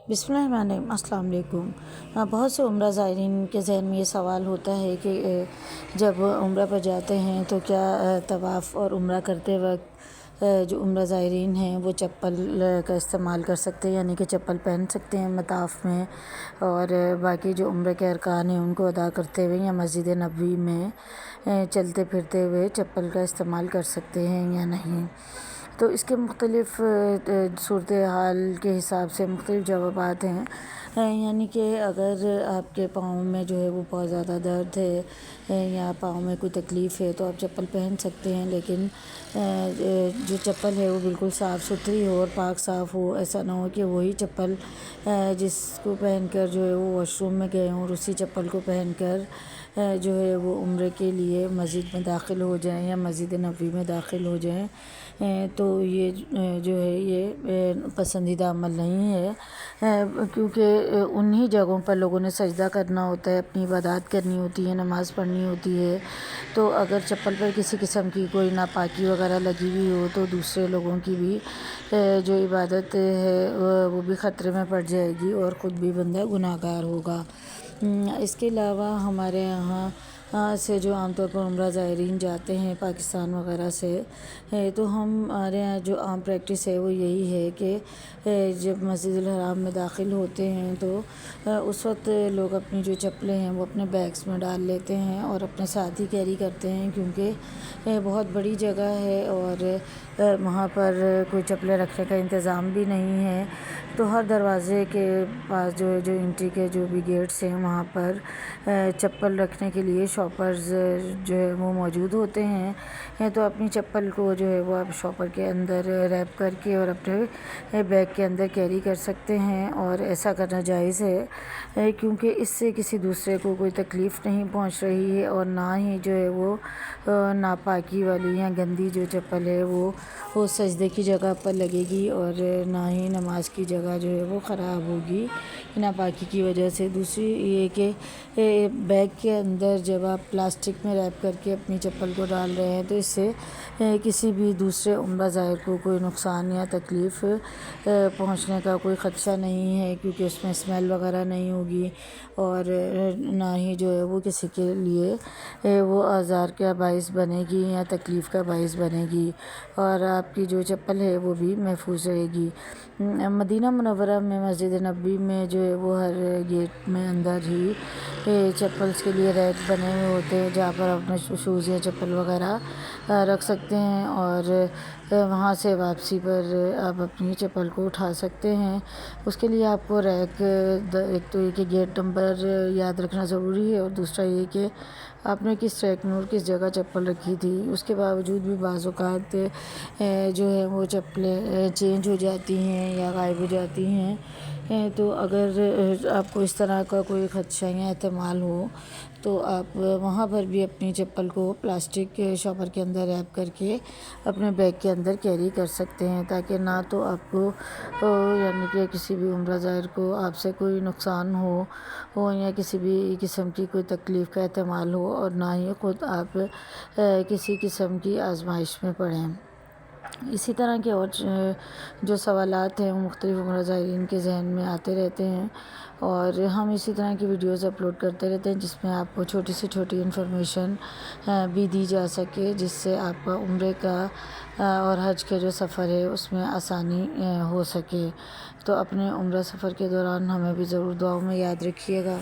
بسم اللہ الرحمن الرحیم۔ السلام علیکم۔ بہت سے عمرہ زائرین کے ذہن میں یہ سوال ہوتا ہے کہ جب عمرہ پر جاتے ہیں تو کیا طواف اور عمرہ کرتے وقت جو عمرہ زائرین ہیں وہ چپل کا استعمال کر سکتے ہیں، یعنی کہ چپل پہن سکتے ہیں مطاف میں، اور باقی جو عمرے کے ارکان ہیں ان کو ادا کرتے ہوئے یا مسجد نبوی میں چلتے پھرتے ہوئے چپل کا استعمال کر سکتے ہیں یا نہیں؟ تو اس کے مختلف صورتحال کے حساب سے مختلف جوابات ہیں، یعنی کہ اگر آپ کے پاؤں میں جو ہے وہ بہت زیادہ درد ہے یا پاؤں میں کوئی تکلیف ہے تو آپ چپل پہن سکتے ہیں، لیکن جو چپل ہے وہ بالکل صاف ستھری ہو اور پاک صاف ہو۔ ایسا نہ ہو کہ وہی چپل جس کو پہن کر جو ہے وہ واش روم میں گئے ہوں اور اسی چپل کو پہن کر جو ہے وہ عمرے کے لیے مسجد میں داخل ہو جائیں یا مسجد نبوی میں داخل ہو جائیں، تو یہ جو ہے یہ پسندیدہ عمل نہیں ہے، کیونکہ انہی جگہوں پر لوگوں نے سجدہ کرنا ہوتا ہے، اپنی عبادات کرنی ہوتی ہے، نماز پڑھنی ہوتی ہے۔ تو اگر چپل پر کسی قسم کی کوئی ناپاکی وغیرہ لگی ہوئی ہو تو دوسرے لوگوں کی بھی جو عبادت ہے وہ بھی خطرے میں پڑ جائے گی اور خود بھی بندہ گناہ گار ہوگا۔ اس کے علاوہ ہمارے یہاں سے جو عام طور پر عمرہ زائرین جاتے ہیں پاکستان وغیرہ سے، تو ہمارے یہاں جو عام پریکٹس ہے وہ یہی ہے کہ جب مسجد الحرام میں داخل ہوتے ہیں تو اس وقت لوگ اپنی جو چپلیں ہیں وہ اپنے بیگس میں ڈال لیتے ہیں اور اپنے ساتھ ہی کیری کرتے ہیں، کیونکہ بہت بڑی جگہ ہے اور وہاں پر کوئی چپلیں رکھنے کا انتظام بھی نہیں ہے۔ تو ہر دروازے کے پاس جو انٹری کے جو بھی گیٹس ہیں وہاں پر چپل رکھنے کے لیے شاپرز جو ہے وہ موجود ہوتے ہیں، تو اپنی چپل کو جو ہے وہ آپ شاپر کے اندر ریپ کر کے اور اپنے بیگ کے اندر کیری کر سکتے ہیں، اور ایسا کرنا جائز ہے کیونکہ اس سے کسی دوسرے کو کوئی تکلیف نہیں پہنچ رہی ہے اور نہ ہی جو ہے وہ ناپاکی والی یا گندی جو چپل ہے وہ سجدے کی جگہ پر لگے گی اور نہ ہی نماز کی جگہ جو ہے وہ خراب ہوگی ناپاکی کی وجہ سے۔ دوسری یہ کہ بیگ کے اندر جب آپ پلاسٹک میں ریپ کر کے اپنی چپل کو ڈال رہے ہیں تو اس سے کسی بھی دوسرے عمرہ زائر کو کوئی نقصان یا تکلیف پہنچنے کا کوئی خدشہ نہیں ہے، کیونکہ اس میں اسمیل وغیرہ نہیں ہوگی اور نہ ہی جو ہے وہ کسی کے لیے وہ آزار کا باعث بنے گی یا تکلیف کا باعث بنے گی، اور آپ کی جو چپل ہے وہ بھی محفوظ رہے گی۔ مدینہ منورہ میں مسجد نبوی میں جو ہے وہ ہر گیٹ میں اندر ہی چپلس کے لیے ریک بنے ہوئے ہوتے ہیں جہاں پر اپنے شوز یا چپل وغیرہ رکھ سکتے ہیں، اور وہاں سے واپسی پر آپ اپنی چپل کو اٹھا سکتے ہیں۔ اس کے لیے آپ کو ریک ایک تو یہ کہ گیٹ نمبر یاد رکھنا ضروری ہے، اور دوسرا یہ کہ آپ نے کس ریک میں اور کس جگہ چپل رکھی تھی۔ اس کے باوجود بھی بعض اوقات جو ہے وہ چپلیں چینج ہو جاتی ہیں یا غائب ہو جاتی ہیں، تو اگر آپ کو اس طرح کا کوئی خدشہ یا احتمال ہو تو آپ وہاں پر بھی اپنی چپل کو پلاسٹک کے شاپر کے اندر ریپ کر کے اپنے بیگ کے اندر کیری کر سکتے ہیں، تاکہ نہ تو آپ کو یعنی کہ کسی بھی عمرہ زائر کو آپ سے کوئی نقصان ہو یا کسی بھی قسم کی کوئی تکلیف کا احتمال ہو، اور نہ ہی خود آپ کسی قسم کی آزمائش میں پڑیں۔ اسی طرح کے اور جو سوالات ہیں وہ مختلف عمرہ زائرین کے ذہن میں آتے رہتے ہیں، اور ہم اسی طرح کی ویڈیوز اپلوڈ کرتے رہتے ہیں جس میں آپ کو چھوٹی سے چھوٹی انفارمیشن بھی دی جا سکے، جس سے آپ کا عمرے کا اور حج کے جو سفر ہے اس میں آسانی ہو سکے۔ تو اپنے عمرہ سفر کے دوران ہمیں بھی ضرور دعاؤں میں یاد رکھیے گا۔